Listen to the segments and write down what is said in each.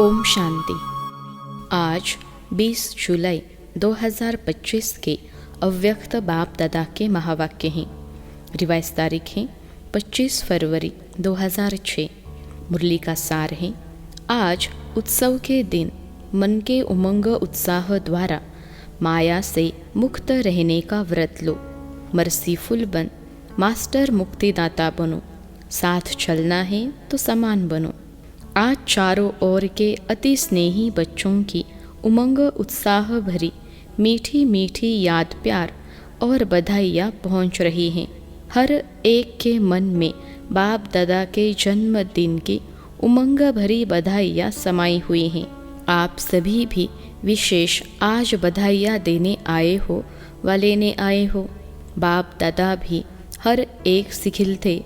ओम शांति। आज 20 जुलाई 2025 के अव्यक्त बाप दादा के महावाक्य हैं। रिवाइज तारीख है 25 फरवरी 2006। मुरली का सार है, आज उत्सव के दिन मन के उमंग उत्साह द्वारा माया से मुक्त रहने का व्रत लो। मर्सीफुल बन, मास्टर मुक्तिदाता बनो। साथ चलना है तो समान बनो। आज चारों ओर के अति स्नेही बच्चों की उमंग उत्साह भरी मीठी मीठी याद प्यार और बधाइयाँ पहुँच रही हैं। हर एक के मन में बाप दादा के जन्मदिन की उमंग भरी बधाइयाँ समाई हुई हैं। आप सभी भी विशेष आज बधाइयाँ देने आए हो व लेने आए हो। बाप दादा भी हर एक सिखिलते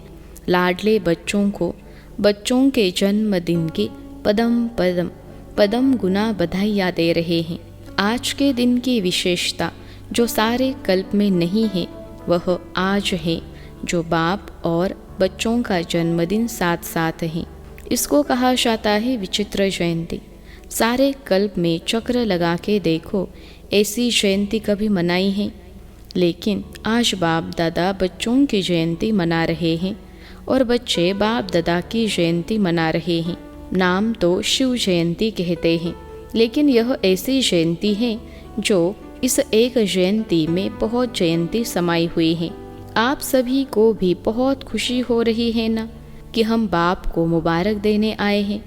लाडले बच्चों को बच्चों के जन्मदिन की पदम गुना बधाइयाँ दे रहे हैं। आज के दिन की विशेषता जो सारे कल्प में नहीं है वह आज है, जो बाप और बच्चों का जन्मदिन साथ साथ है। इसको कहा जाता है विचित्र जयंती। सारे कल्प में चक्र लगा के देखो, ऐसी जयंती कभी मनाई है? लेकिन आज बाप दादा बच्चों की जयंती मना रहे हैं और बच्चे बाप दादा की जयंती मना रहे हैं। नाम तो शिव जयंती कहते हैं, लेकिन यह ऐसी जयंती है जो इस एक जयंती में बहुत जयंती समाई हुई है। आप सभी को भी बहुत खुशी हो रही है ना कि हम बाप को मुबारक देने आए हैं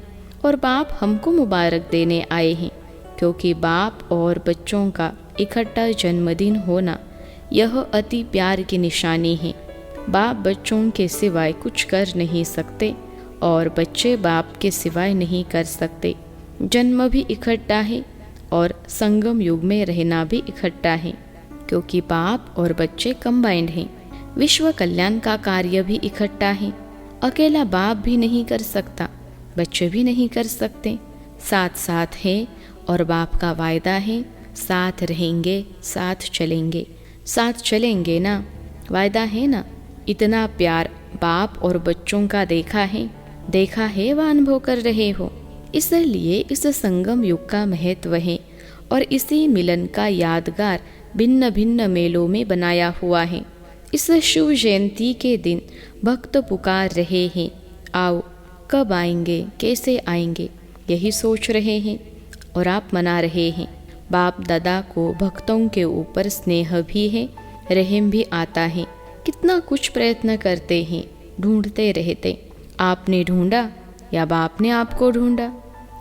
और बाप हमको मुबारक देने आए हैं, क्योंकि बाप और बच्चों का इकट्ठा जन्मदिन होना यह अति प्यार की निशानी है। बाप बच्चों के सिवाय कुछ कर नहीं सकते और बच्चे बाप के सिवाय नहीं कर सकते। जन्म भी इकट्ठा है और संगम युग में रहना भी इकट्ठा है, क्योंकि बाप और बच्चे कंबाइंड हैं। विश्व कल्याण का कार्य भी इकट्ठा है। अकेला बाप भी नहीं कर सकता, बच्चे भी नहीं कर सकते। साथ साथ है और बाप का वायदा है, साथ रहेंगे, साथ चलेंगे। साथ चलेंगे ना, वायदा है ना। इतना प्यार बाप और बच्चों का देखा है व अनुभव कर रहे हो। इसलिए इस संगम युग का महत्व है और इसी मिलन का यादगार भिन्न भिन्न मेलों में बनाया हुआ है। इस शिव जयंती के दिन भक्त पुकार रहे हैं, आओ, कब आएंगे, कैसे आएंगे, यही सोच रहे हैं और आप मना रहे हैं। बाप दादा को भक्तों के ऊपर स्नेह भी है, रहम भी आता है। कितना कुछ प्रयत्न करते हैं, ढूंढते रहते। आपने ढूंढा या बाप ने आपको ढूंढा?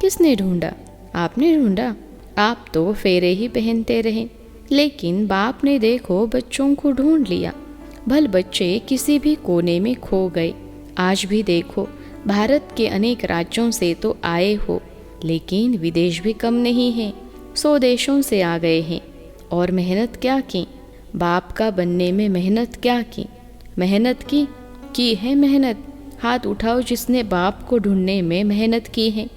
किसने ढूंढा? आपने ढूंढा। आप तो फेरे ही पहनते रहे, लेकिन बाप ने देखो बच्चों को ढूंढ लिया। भल बच्चे किसी भी कोने में खो गए। आज भी देखो, भारत के अनेक राज्यों से तो आए हो, लेकिन विदेश भी कम नहीं है। 100 देशों से आ गए हैं और मेहनत क्या की? बाप का बनने में मेहनत क्या की? मेहनत की है मेहनत। हाथ उठाओ जिसने बाप को ढूंढने में मेहनत की है।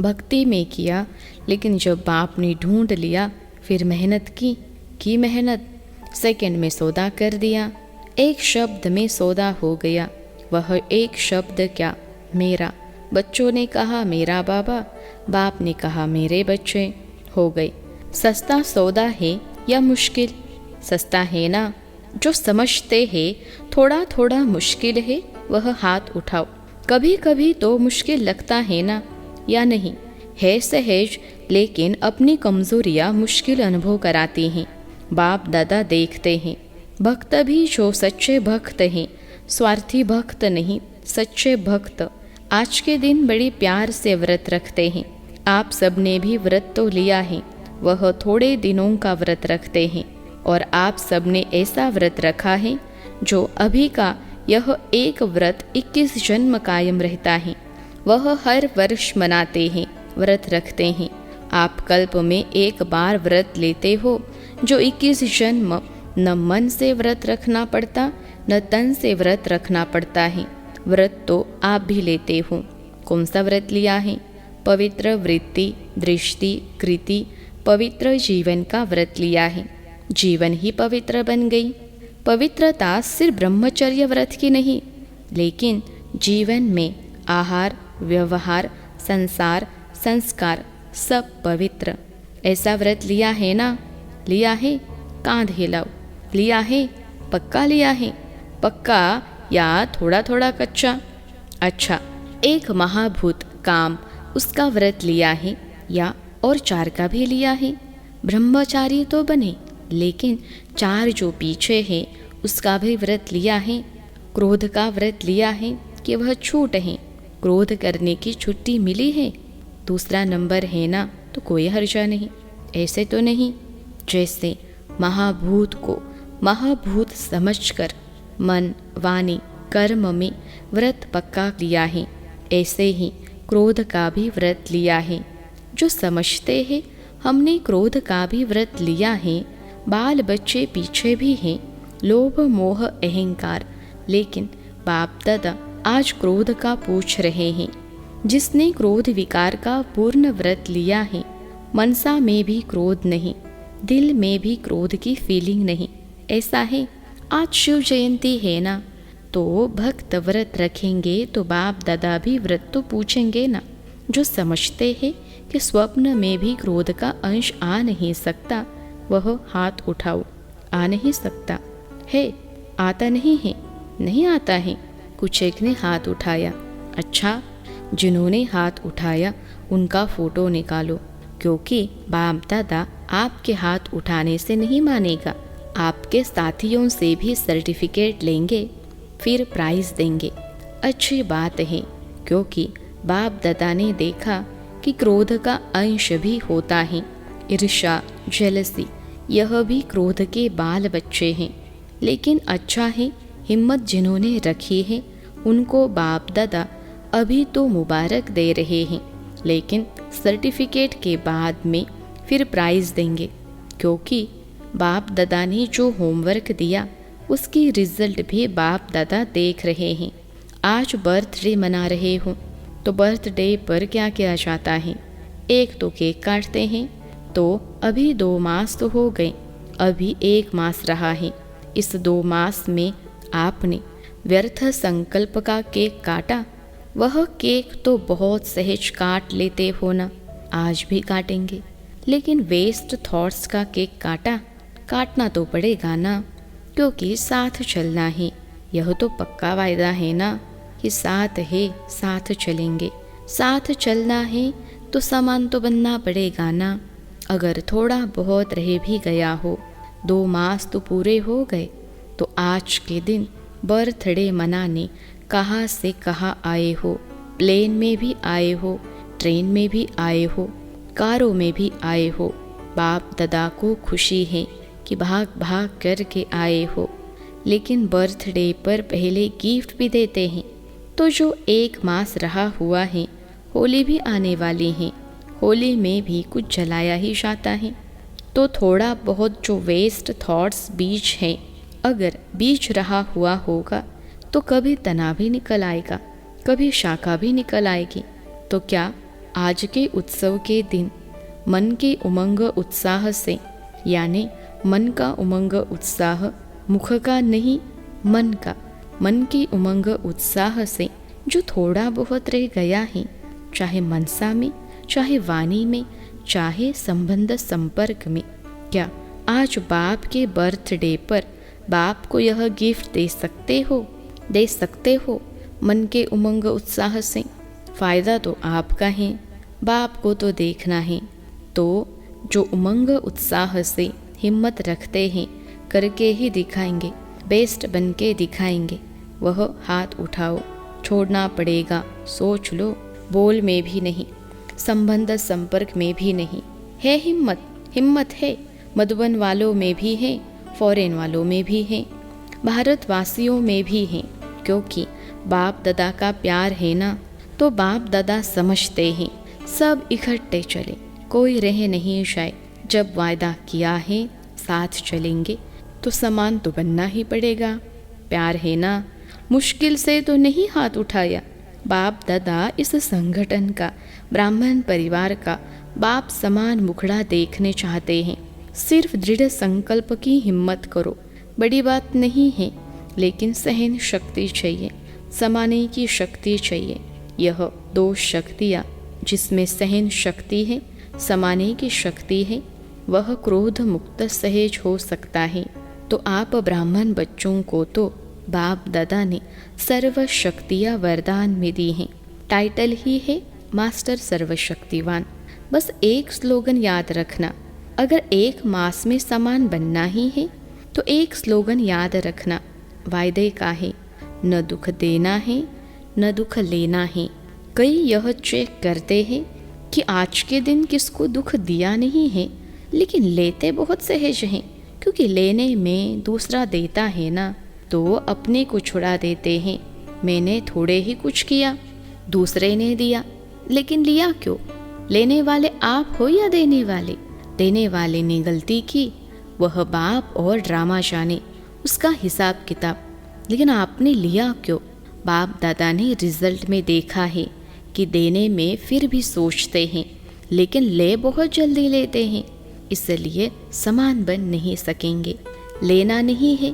भक्ति में किया, लेकिन जब बाप ने ढूंढ लिया फिर मेहनत की मेहनत। सेकंड में सौदा कर दिया, एक शब्द में सौदा हो गया। वह एक शब्द क्या? मेरा। बच्चों ने कहा मेरा बाबा, बाप ने कहा मेरे बच्चे। हो गए। सस्ता सौदा है या मुश्किल? सस्ता है ना। जो समझते हैं थोड़ा थोड़ा मुश्किल है वह हाथ उठाओ। कभी कभी तो मुश्किल लगता है ना, या नहीं? है सहज, लेकिन अपनी कमजोरियाँ मुश्किल अनुभव कराती हैं। बाप दादा देखते हैं। भक्त भी जो सच्चे भक्त हैं, स्वार्थी भक्त नहीं, सच्चे भक्त आज के दिन बड़े प्यार से व्रत रखते हैं। आप सबने भी व्रत तो लिया है, वह थोड़े दिनों का व्रत रखते हैं और आप सबने ऐसा व्रत रखा है जो अभी का यह एक व्रत 21 जन्म कायम रहता है। वह हर वर्ष मनाते हैं, व्रत रखते हैं। आप कल्प में एक बार व्रत लेते हो, जो 21 जन्म न मन से व्रत रखना पड़ता न तन से व्रत रखना पड़ता है। व्रत तो आप भी लेते हो। कौन सा व्रत लिया है? पवित्र वृत्ति, दृष्टि, कृति, पवित्र जीवन का व्रत लिया है। जीवन ही पवित्र बन गई। पवित्रता सिर्फ ब्रह्मचर्य व्रत की नहीं, लेकिन जीवन में आहार, व्यवहार, संसार, संस्कार सब पवित्र। ऐसा व्रत लिया है ना? लिया है? कांध हिलाओ। लिया है? पक्का लिया है? पक्का या थोड़ा थोड़ा कच्चा? अच्छा, एक महाभूत काम उसका व्रत लिया है या और 4 का भी लिया है? ब्रह्मचारी तो बने, लेकिन 4 जो पीछे है उसका भी व्रत लिया है? क्रोध का व्रत लिया है कि वह छूट है? क्रोध करने की छुट्टी मिली है? दूसरा नंबर है ना, तो कोई हर्जा नहीं। ऐसे तो नहीं। जैसे महाभूत को महाभूत समझकर मन वाणी कर्म में व्रत पक्का लिया है, ऐसे ही क्रोध का भी व्रत लिया है। जो समझते हैं हमने क्रोध का भी व्रत लिया है, बाल बच्चे पीछे भी हैं, लोभ मोह अहंकार, लेकिन बाप दादा आज क्रोध का पूछ रहे हैं। जिसने क्रोध विकार का पूर्ण व्रत लिया है, मनसा में भी क्रोध नहीं, दिल में भी क्रोध की फीलिंग नहीं। ऐसा है। आज शिव जयंती है ना, तो भक्त व्रत रखेंगे तो बाप दादा भी व्रत तो पूछेंगे ना। जो समझते हैं कि स्वप्न में भी क्रोध का अंश आ नहीं सकता, वह हाथ उठाओ। आ नहीं सकता है? आता नहीं है? नहीं आता है? कुछ एक ने हाथ उठाया। अच्छा, जिन्होंने हाथ उठाया उनका फोटो निकालो, क्योंकि बाप दादा आपके हाथ उठाने से नहीं मानेगा। आपके साथियों से भी सर्टिफिकेट लेंगे, फिर प्राइज देंगे। अच्छी बात है, क्योंकि बाप दादा ने देखा कि क्रोध का अंश भी होता है। ईर्ष्या, जेलसी, यह भी क्रोध के बाल बच्चे हैं। लेकिन अच्छा है, हिम्मत जिन्होंने रखी है उनको बाप दादा अभी तो मुबारक दे रहे हैं, लेकिन सर्टिफिकेट के बाद में फिर प्राइज देंगे, क्योंकि बाप दादा ने जो होमवर्क दिया उसकी रिजल्ट भी बाप दादा देख रहे हैं। आज बर्थडे मना रहे हो तो बर्थडे पर क्या किया जाता है? एक तो केक काटते हैं, तो अभी 2 मास तो हो गए, अभी 1 मास रहा है। इस 2 मास में आपने व्यर्थ संकल्प का केक काटा। वह केक तो बहुत सहज काट लेते हो ना, आज भी काटेंगे, लेकिन वेस्ट थॉट्स का केक काटा। काटना तो पड़ेगा ना, क्योंकि साथ चलना है। यह तो पक्का वायदा है ना कि साथ है, साथ चलेंगे। साथ चलना है तो सामान तो बनना पड़ेगा ना। अगर थोड़ा बहुत रह भी गया हो, 2 मास तो पूरे हो गए, तो आज के दिन बर्थडे मनाने कहाँ से कहाँ आए हो। प्लेन में भी आए हो, ट्रेन में भी आए हो, कारों में भी आए हो। बाप दादा को खुशी है कि भाग भाग करके आए हो, लेकिन बर्थडे पर पहले गिफ्ट भी देते हैं। तो जो 1 मास रहा हुआ है, होली भी आने वाली है, होली में भी कुछ जलाया ही जाता है। तो थोड़ा बहुत जो वेस्ट थॉट्स बीज है, अगर बीज रहा हुआ होगा तो कभी तना भी निकल आएगा, कभी शाखा भी निकल आएगी। तो क्या आज के उत्सव के दिन मन के उमंग उत्साह से, यानी मन का उमंग उत्साह मुख का नहीं, मन का, मन की उमंग उत्साह से जो थोड़ा बहुत रह गया है, चाहे मनसा में, चाहे वाणी में, चाहे संबंध संपर्क में, क्या आज बाप के बर्थडे पर बाप को यह गिफ्ट दे सकते हो? दे सकते हो मन के उमंग उत्साह से। फ़ायदा तो आपका है, बाप को तो देखना है। तो जो उमंग उत्साह से हिम्मत रखते हैं, करके ही दिखाएंगे, बेस्ट बन के दिखाएंगे, वह हाथ उठाओ। छोड़ना पड़ेगा, सोच लो। बोल में भी नहीं, संबंध संपर्क में भी नहीं है हिम्मत। हिम्मत है, मधुबन वालों में भी है, फॉरेन वालों में भी है, भारतवासियों में भी है, क्योंकि बाप दादा का प्यार है ना। तो बाप दादा समझते हैं सब इकट्ठे चले, कोई रह नहीं जाए। जब वायदा किया है साथ चलेंगे, तो समान तो बनना ही पड़ेगा। प्यार है ना, मुश्किल से तो नहीं हाथ उठाया। बाप दादा इस संगठन का, ब्राह्मण परिवार का बाप समान मुखड़ा देखने चाहते हैं। सिर्फ दृढ़ संकल्प की हिम्मत करो, बड़ी बात नहीं है, लेकिन सहन शक्ति चाहिए, समाने की शक्ति चाहिए। यह 2 शक्तियाँ जिसमें सहन शक्ति है, समाने की शक्ति है, वह क्रोध मुक्त सहज हो सकता है। तो आप ब्राह्मण बच्चों को तो बाप दादा ने सर्व शक्तियाँ वरदान में दी हैं। टाइटल ही है मास्टर सर्वशक्तिवान। बस एक स्लोगन याद रखना, अगर एक मास में समान बनना ही है तो एक स्लोगन याद रखना, वायदे का है, न दुख देना है न दुख लेना है। कई यह चेक करते हैं कि आज के दिन किसको दुख दिया नहीं है, लेकिन लेते बहुत सहज हैं, क्योंकि लेने में दूसरा देता है ना, तो अपने को छुड़ा देते हैं। मैंने थोड़े ही कुछ किया, दूसरे ने दिया, लेकिन लिया क्यों? लेने वाले आप हो या देने वाले? देने वाले ने गलती की, वह बाप और ड्रामा जाने, उसका हिसाब किताब। लेकिन आपने लिया क्यों? बाप दादा ने रिजल्ट में देखा है कि देने में फिर भी सोचते हैं, लेकिन ले बहुत जल्दी लेते हैं, इसलिए समान बन नहीं सकेंगे। लेना नहीं है,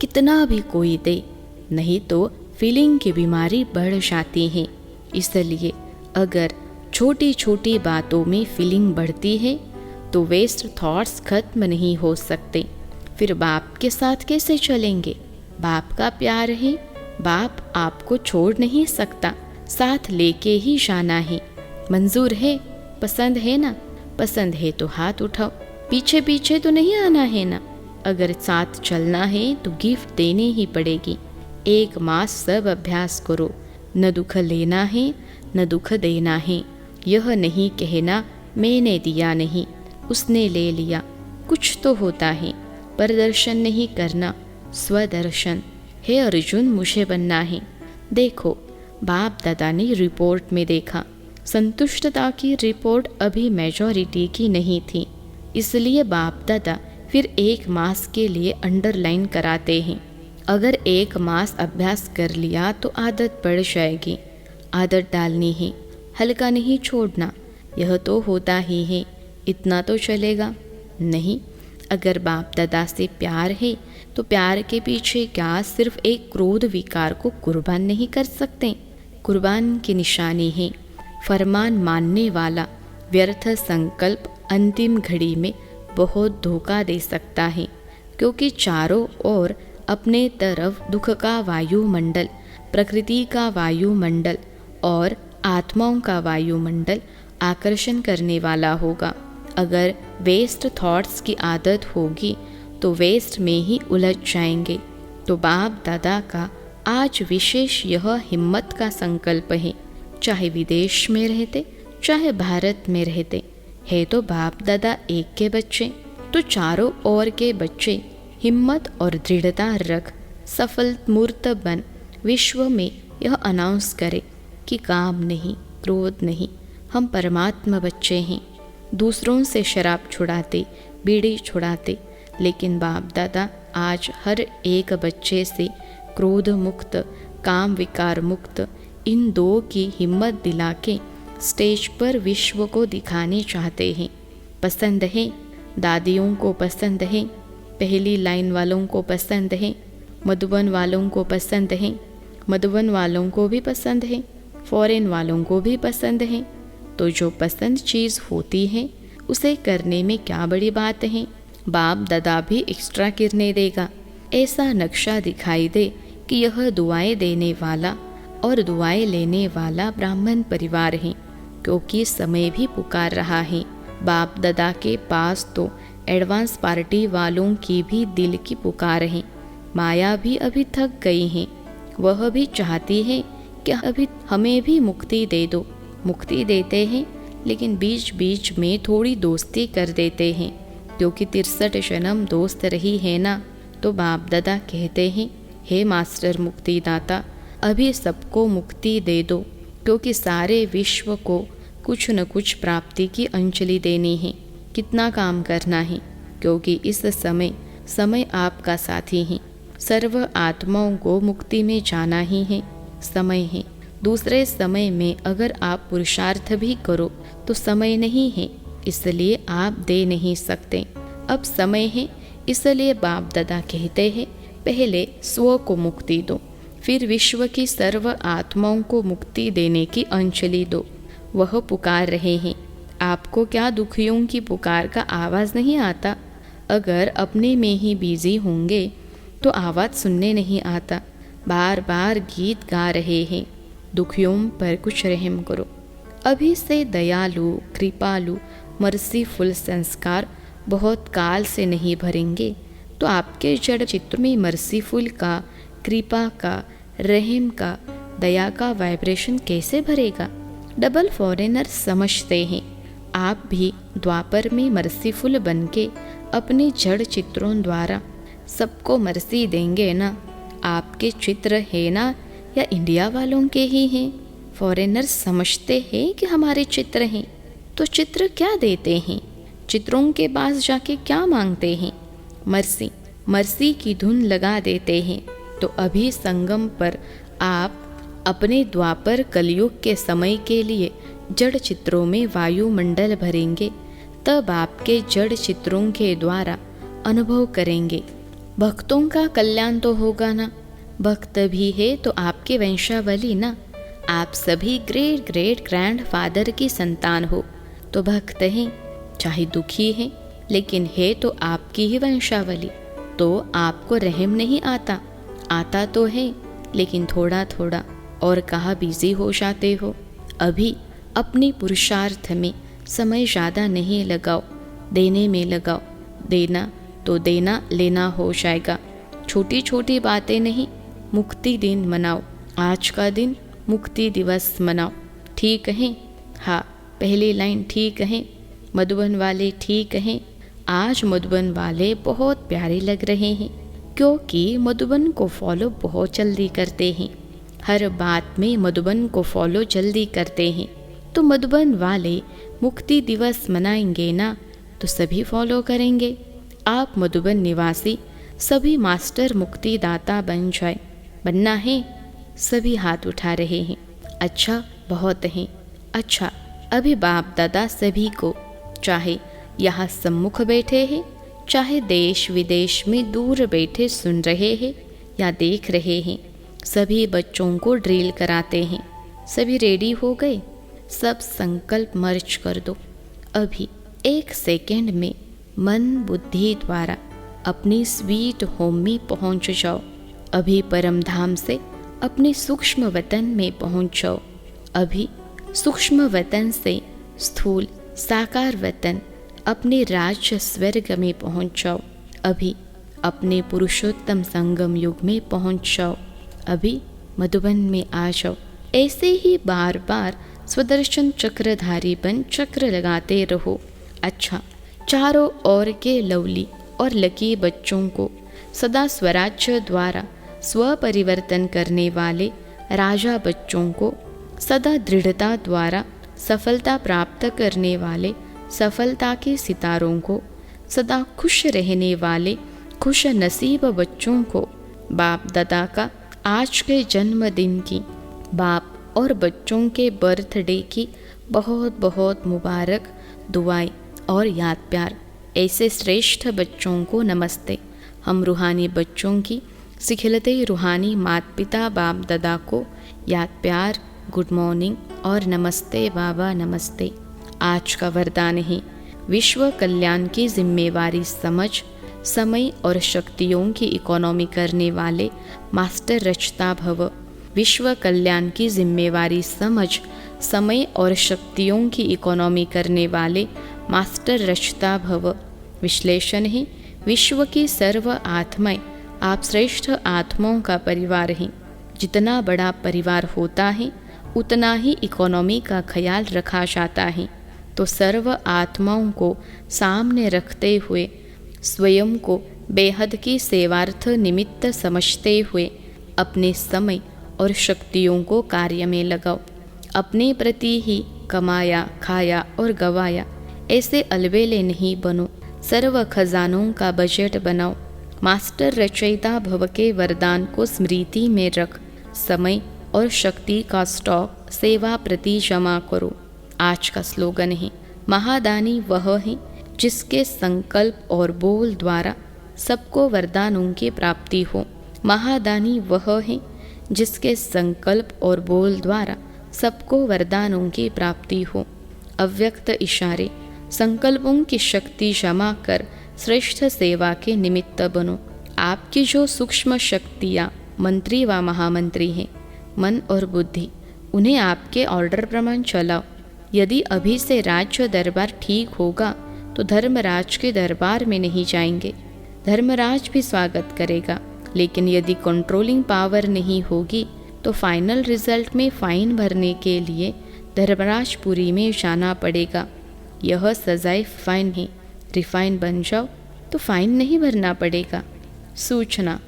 कितना भी कोई दे, नहीं तो फीलिंग की बीमारी बढ़ जाती है। इसलिए अगर छोटी छोटी बातों में फीलिंग बढ़ती है तो वेस्ट थॉट्स खत्म नहीं हो सकते। फिर बाप के साथ कैसे चलेंगे? बाप का प्यार है, बाप आपको छोड़ नहीं सकता, साथ लेके ही जाना है। मंजूर है? पसंद है ना? पसंद है तो हाथ उठाओ, पीछे पीछे तो नहीं आना है ना। अगर साथ चलना है तो गिफ्ट देनी ही पड़ेगी। एक मास सब अभ्यास करो, न दुख लेना है न दुख देना है। यह नहीं कहना मैंने दिया नहीं, उसने ले लिया, कुछ तो होता है। प्रदर्शन नहीं करना, स्वदर्शन। हे अर्जुन, मुझे बनना है। देखो, बाप दादा ने रिपोर्ट में देखा, संतुष्टता की रिपोर्ट अभी मेजॉरिटी की नहीं थी, इसलिए बाप दादा फिर एक मास के लिए अंडरलाइन कराते हैं। अगर एक मास अभ्यास कर लिया तो आदत पड़ जाएगी। आदत डालनी है, हल्का नहीं छोड़ना। यह तो होता ही है, इतना तो चलेगा नहीं। अगर बाप दादा से प्यार है तो प्यार के पीछे क्या सिर्फ एक क्रोध विकार को कुर्बान नहीं कर सकते? कुर्बान की निशानी है फरमान मानने वाला। व्यर्थ संकल्प अंतिम घड़ी में बहुत धोखा दे सकता है, क्योंकि चारों ओर अपने तरफ दुख का वायुमंडल, प्रकृति का वायुमंडल और आत्माओं का वायुमंडल आकर्षण करने वाला होगा। अगर वेस्ट थॉट्स की आदत होगी तो वेस्ट में ही उलझ जाएंगे। तो बाप दादा का आज विशेष यह हिम्मत का संकल्प है, चाहे विदेश में रहते चाहे भारत में रहते, है तो बाप दादा एक के बच्चे, तो चारों ओर के बच्चे हिम्मत और दृढ़ता रख सफल मूर्त बन विश्व में यह अनाउंस करे कि काम नहीं, क्रोध नहीं, हम परमात्मा बच्चे हैं। दूसरों से शराब छुड़ाते, बीड़ी छुड़ाते, लेकिन बाप दादा आज हर एक बच्चे से क्रोध मुक्त, काम विकार मुक्त, इन दो की हिम्मत दिला के स्टेज पर विश्व को दिखाने चाहते हैं। पसंद है? दादियों को पसंद है, पहली लाइन वालों को पसंद है, मधुबन वालों को पसंद है, मधुबन वालों को भी पसंद है, फॉरेन वालों को भी पसंद है। तो जो पसंद चीज़ होती है उसे करने में क्या बड़ी बात है? बाप दादा भी एक्स्ट्रा करने देगा। ऐसा नक्शा दिखाई दे कि यह दुआएं देने वाला और दुआएं लेने वाला ब्राह्मण परिवार है, क्योंकि समय भी पुकार रहा है। बाप दादा के पास तो एडवांस पार्टी वालों की भी दिल की पुकार है। माया भी अभी थक गई है, वह भी चाहती है कि अभी हमें भी मुक्ति दे दो। मुक्ति देते हैं, लेकिन बीच बीच में थोड़ी दोस्ती कर देते हैं, क्योंकि 63 जन्म दोस्त रही है ना। तो बाप दादा कहते हैं, हे मास्टर मुक्तिदाता, अभी सबको मुक्ति दे दो, क्योंकि सारे विश्व को कुछ न कुछ प्राप्ति की अंजलि देनी है। कितना काम करना है, क्योंकि इस समय आपका साथी है। सर्व आत्माओं को मुक्ति में जाना ही है, समय है। दूसरे समय में अगर आप पुरुषार्थ भी करो तो समय नहीं है, इसलिए आप दे नहीं सकते। अब समय है, इसलिए बाप दादा कहते हैं, पहले स्व को मुक्ति दो, फिर विश्व की सर्व आत्माओं को मुक्ति देने की अंजलि दो। वह पुकार रहे हैं। आपको क्या दुखियों की पुकार का आवाज़ नहीं आता? अगर अपने में ही बिजी होंगे तो आवाज़ सुनने नहीं आता। बार बार गीत गा रहे हैं, दुखियों पर कुछ रहम करो। अभी से दयालु, कृपालु, मर्सीफुल संस्कार बहुत काल से नहीं भरेंगे तो आपके जड़ चित्र में मर्सीफुल का, कृपा का, रहम का, दया का वाइब्रेशन कैसे भरेगा? डबल फॉरेनर समझते हैं आप भी द्वापर में मर्सीफुल बनके अपने जड़ चित्रों द्वारा सबको मर्सी देंगे ना। आपके चित्र है ना या इंडिया वालों के ही हैं? फॉरेनर समझते हैं कि हमारे चित्र हैं, तो चित्र क्या देते हैं? चित्रों के पास जाके क्या मांगते हैं? मर्सी, मर्सी की धुन लगा देते हैं। तो अभी संगम पर आप अपने द्वापर कलयुग के समय के लिए जड़ चित्रों में वायुमंडल भरेंगे, तब आपके जड़ चित्रों के द्वारा अनुभव करेंगे। भक्तों का कल्याण तो होगा ना। भक्त भी है तो आपके वंशावली ना। आप सभी ग्रेट ग्रेट ग्रैंड फादर की संतान हो तो भक्त हैं, चाहे दुखी हैं, लेकिन है तो आपकी ही वंशावली। तो आपको रहम नहीं आता? आता तो है, लेकिन थोड़ा थोड़ा। और कहाँ बिजी हो जाते हो? अभी अपनी पुरुषार्थ में समय ज़्यादा नहीं लगाओ, देने में लगाओ। देना तो देना लेना हो जाएगा। छोटी छोटी बातें नहीं, मुक्ति दिन मनाओ। आज का दिन मुक्ति दिवस मनाओ। ठीक है? हाँ, पहली लाइन ठीक है। मधुबन वाले ठीक हैं। आज मधुबन वाले बहुत प्यारे लग रहे हैं, क्योंकि मधुबन को फॉलो बहुत जल्दी करते हैं। हर बात में मधुबन को फॉलो जल्दी करते हैं। तो मधुबन वाले मुक्ति दिवस मनाएंगे ना, तो सभी फॉलो करेंगे। आप मधुबन निवासी सभी मास्टर मुक्तिदाता बन जाए। बनना है? सभी हाथ उठा रहे हैं। अच्छा, बहुत हैं। अच्छा, अभी बाप दादा सभी को, चाहे यहाँ सम्मुख बैठे हैं, चाहे देश विदेश में दूर बैठे सुन रहे हैं या देख रहे हैं, सभी बच्चों को ड्रिल कराते हैं। सभी रेडी हो गए? सब संकल्प मर्ज कर दो। अभी 1 सेकेंड में मन बुद्धि द्वारा अपनी स्वीट होम में पहुंच जाओ। अभी परम धाम से अपने सूक्ष्म वतन में पहुंच जाओ। अभी सूक्ष्म वतन से स्थूल साकार वतन अपने राज्य स्वर्ग में पहुंच जाओ। अभी अपने पुरुषोत्तम संगम युग में पहुंच जाओ। अभी मधुबन में आ जाओ। ऐसे ही बार बार स्वदर्शन चक्रधारी बन चक्र लगाते रहो। अच्छा, चारों ओर के लवली और लकी बच्चों को सदा स्वराज्य द्वारा स्वपरिवर्तन करने वाले राजा बच्चों को, सदा दृढ़ता द्वारा सफलता प्राप्त करने वाले सफलता के सितारों को, सदा खुश रहने वाले खुश नसीब बच्चों को बाप दादा का आज के जन्मदिन की, बाप और बच्चों के बर्थडे की बहुत बहुत मुबारक दुआएं और याद प्यार। ऐसे श्रेष्ठ बच्चों को नमस्ते। हम रूहानी बच्चों की सिखिलते रूहानी माता पिता बाप दादा को याद प्यार, गुड मॉर्निंग और नमस्ते बाबा नमस्ते। आज का वरदान है विश्व कल्याण की जिम्मेवारी समझ, समय और शक्तियों की इकोनॉमी करने वाले मास्टर रचता भव। विश्व कल्याण की जिम्मेवारी समझ, समय और शक्तियों की इकोनॉमी करने वाले मास्टर रचता भव। विश्लेषण है विश्व की सर्व आत्माएं आप श्रेष्ठ आत्माओं का परिवार हैं। जितना बड़ा परिवार होता है उतना ही इकोनॉमी का ख्याल रखा जाता है। तो सर्व आत्माओं को सामने रखते हुए स्वयं को बेहद की सेवार्थ निमित्त समझते हुए अपने समय और शक्तियों को कार्य में लगाओ। अपने प्रति ही कमाया, खाया और गवाया ऐसे अलबेले नहीं बनो। सर्व खजानों का बजट बनाओ। मास्टर रचयिता भव के वरदान को स्मृति में रख समय और शक्ति का स्टॉक सेवा प्रति जमा करो। आज का स्लोगन है महादानी वह है जिसके संकल्प और बोल द्वारा सबको वरदानों की प्राप्ति हो। महादानी वह है जिसके संकल्प और बोल द्वारा सबको वरदानों की प्राप्ति हो। अव्यक्त इशारे, संकल्पों की शक्ति जमा कर श्रेष्ठ सेवा के निमित्त बनो। आपकी जो सूक्ष्म शक्तियाँ मंत्री व महामंत्री हैं, मन और बुद्धि, उन्हें आपके ऑर्डर प्रमाण चलाओ। यदि अभी से राज्य दरबार ठीक होगा तो धर्मराज के दरबार में नहीं जाएंगे, धर्मराज भी स्वागत करेगा। लेकिन यदि कंट्रोलिंग पावर नहीं होगी तो फाइनल रिजल्ट में फाइन भरने के लिए धर्मराजपुरी में जाना पड़ेगा। यह सजाए फाइन है, रिफाइन बन जाओ तो फाइन नहीं भरना पड़ेगा। सूचना,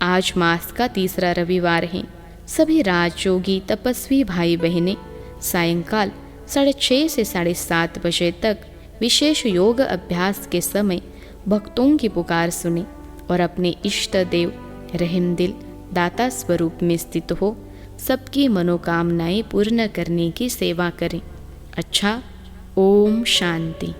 आज मास का तीसरा रविवार है। सभी राजयोगी तपस्वी भाई बहनें सायंकाल 6:30 से 7:30 बजे तक विशेष योग अभ्यास के समय भक्तों की पुकार सुने और अपने इष्ट देव रहमदिल दाता स्वरूप में स्थित हो सबकी मनोकामनाएं पूर्ण करने की सेवा करें। अच्छा, ओम शांति।